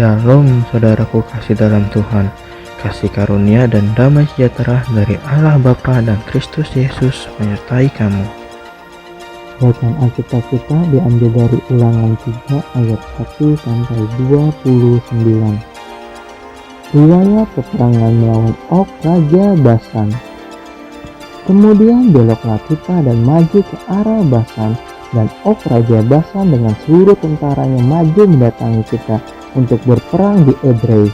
Shalom saudaraku kasih dalam Tuhan, kasih karunia dan damai sejahtera dari Allah Bapa dan Kristus Yesus menyertai kamu. Bacaan Alkitab kita diambil dari Ulangan 3 ayat 1 sampai 29. Riwayat peperangan melawan Og Raja Basan. Kemudian beloklah kita dan maju ke arah Basan, dan Og Raja Basan dengan seluruh tentaranya maju mendatangi kita untuk berperang di Edrei.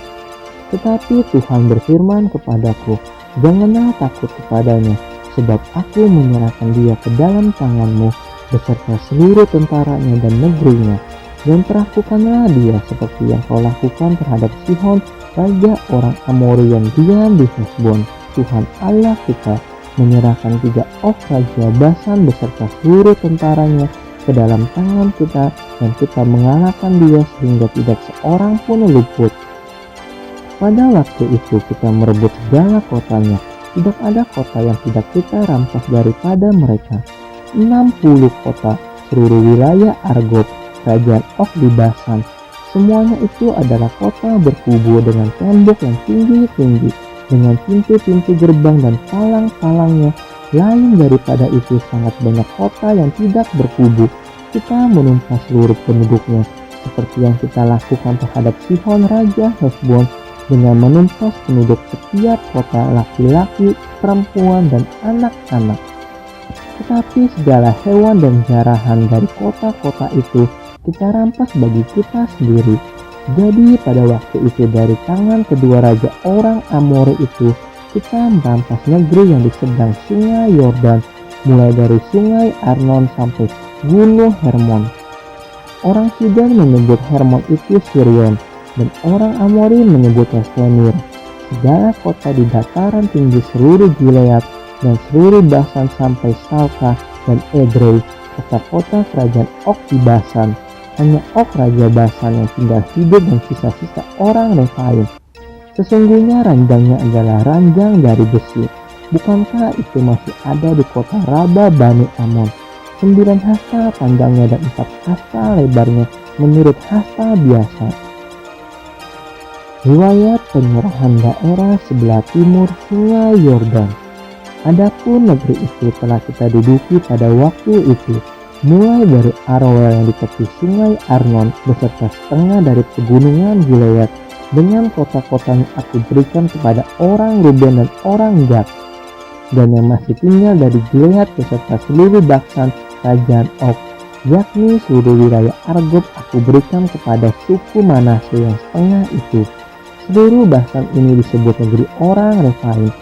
Tetapi Tuhan berfirman kepadaku, janganlah takut kepadanya, sebab aku menyerahkan dia ke dalam tanganmu beserta seluruh tentaranya dan negerinya. Dan perlakukanlah dia seperti yang kau lakukan terhadap Sihon, raja orang Amori yang diam di Hesbon. Tuhan Allah kita menyerahkan juga Og Raja Basan beserta seluruh tentaranya ke dalam tangan kita, dan kita mengalahkan dia sehingga tidak seorang pun luput. Pada waktu itu kita merebut segala kotanya, tidak ada kota yang tidak kita rampas daripada mereka. 60 kota seluruh wilayah Argob, kerajaan Og di Basan. Semuanya itu adalah kota berkubu dengan tembok yang tinggi-tinggi, dengan pintu-pintu gerbang dan palang-palangnya. Lain daripada itu sangat banyak kota yang tidak berkubu. Kita menumpas seluruh penduduknya, seperti yang kita lakukan terhadap Sihon raja Hesbon, dengan menumpas penduduk setiap kota, laki-laki, perempuan, dan anak-anak. Tetapi segala hewan dan jarahan dari kota-kota itu kita rampas bagi kita sendiri. Jadi pada waktu itu dari tangan kedua raja orang Amori itu kita merampas negeri yang di seberang sungai Yordan, mulai dari sungai Arnon sampai gunung Hermon. Orang Sidon menyebut Hermon itu Sirion, dan orang Amori menyebutnya Senir. Segala kota di dataran tinggi seluruh Gilead dan seluruh Basan sampai Salka dan Edrei, kota-kota kerajaan Og di Basan. Hanya Og Raja Basan yang tinggal hidup dan sisa-sisa orang Refaim. Sesungguhnya ranjangnya adalah ranjang dari besi. Bukankah itu masih ada di kota Raba Bani Amon? 9 hasta panjangnya dan 4 hasta lebarnya menurut hasta biasa. Riwayat penyerahan daerah sebelah timur sungai Yordan. Adapun negeri itu telah kita duduki pada waktu itu, mulai dari Aroer yang di tepi sungai Arnon beserta setengah dari pegunungan Gilead, dengan kota-kotanya aku berikan kepada orang Ruben dan orang Gad, dan yang masih tinggal dari Gilead beserta seluruh Baksan kerajaan Og, yakni seluruh wilayah Argob aku berikan kepada suku Manase yang setengah itu. Seluruh Basan ini disebut negeri orang Refaim.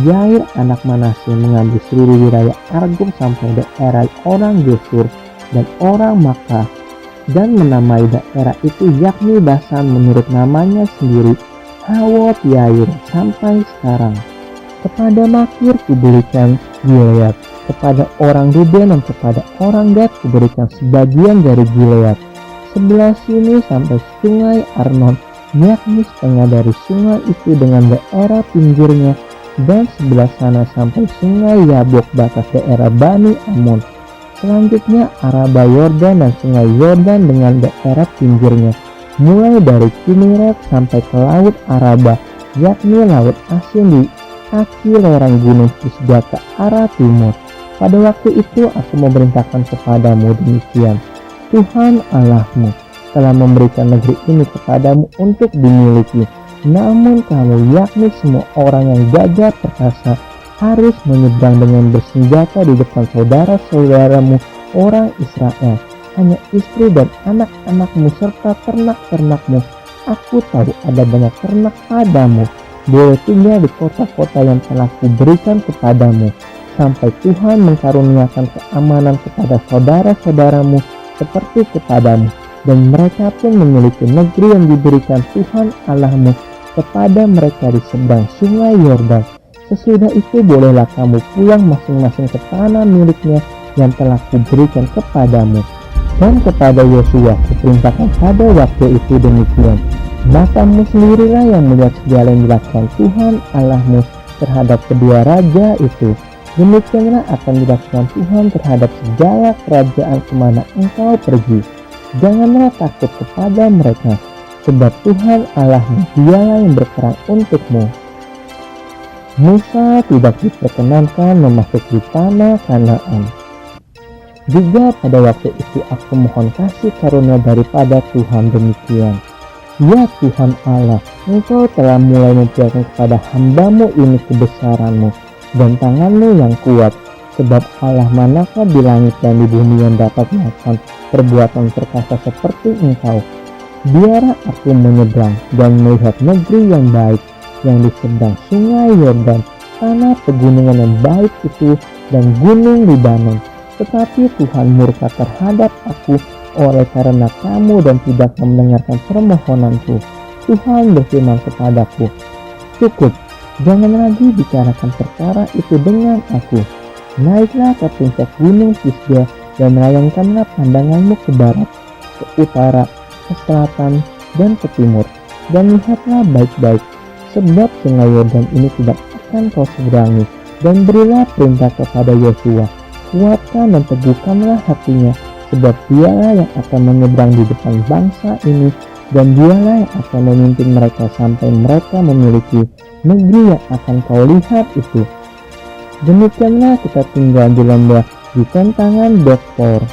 Yair anak Manase mengambil seluruh wilayah Argob sampai daerah orang Gesur dan orang Makkah, dan menamai daerah itu yakni Basan menurut namanya sendiri, Hawot Yair sampai sekarang. Kepada Makir kuberikan Gilead, kepada orang Ruben dan kepada orang Gad kuberikan sebagian dari Gilead, sebelah sini sampai sungai Arnon, yakni setengah dari sungai itu dengan daerah pinggirnya, dan sebelah sana sampai sungai Yabok batas daerah Bani Amon. Selanjutnya Araba Yordan dan sungai Yordan dengan daerah pinggirnya, mulai dari Kineret sampai ke laut Araba, yakni laut asin di kaki lereng gunung Pisgah ke arah timur. Pada waktu itu aku memerintahkan kepadamu demikian, Tuhan Allahmu telah memberikan negeri ini kepadamu untuk dimiliki. Namun kamu, yakni semua orang yang gagah perkasa, harus menyeberang dengan bersenjata di depan saudara-saudaramu orang Israel, hanya istri dan anak-anakmu serta ternak-ternakmu. Aku tahu ada banyak ternak padamu, boleh tinggal di kota-kota yang telah kuberikan kepadamu, sampai Tuhan mengkaruniakan keamanan kepada saudara-saudaramu seperti kepadamu, dan mereka pun memiliki negeri yang diberikan Tuhan Allahmu kepada mereka di seberang sungai Yordan. Sesudah itu bolehlah kamu pulang masing-masing ke tanah miliknya yang telah kuberikan kepadamu. Dan kepada Yosua kuperintahkan pada waktu itu demikian, matamu sendirilah yang melihat segala yang dilakukan Tuhan Allahmu terhadap kedua raja itu. Demikianlah akan dilakukan Tuhan terhadap segala kerajaan kemana engkau pergi. Janganlah takut kepada mereka, sebab Tuhan Allahmu dialah yang berperang untukmu. Musa tidak diperkenankan memasuki tanah Kanaan. Juga pada waktu itu aku mohon kasih karunia daripada Tuhan demikian. Ya Tuhan Allah, Engkau telah mulai memperlihatkan kepada hamba-Mu ini kebesaran-Mu dan tangan-Mu yang kuat. Sebab Allah manakah di langit dan di bumi yang dapat melakukan perbuatan perkasa seperti Engkau. Biarlah aku menyeberang dan melihat negeri yang baik yang di seberang sungai Yordan, tanah pegunungan yang baik itu dan gunung Libanon. Tetapi Tuhan murka terhadap aku oleh karena kamu dan tidak mendengarkan permohonanku. Tuhan berfirman kepadaku, cukup, jangan lagi bicarakan perkara itu dengan aku. Naiklah ke puncak gunung Pisga dan melayangkanlah pandanganmu ke barat, ke utara, ke selatan, dan ke timur. Dan lihatlah baik-baik, sebab sungai Yordan ini tidak akan kau seberangi. Dan berilah perintah kepada Yosua, kuatkan dan teguhkanlah hatinya, sebab dialah yang akan menyeberang di depan bangsa ini, dan dialah yang akan memimpin mereka sampai mereka memiliki negeri yang akan kau lihat itu. Demikianlah kita tinggal di lembah di tentangan Bokfor.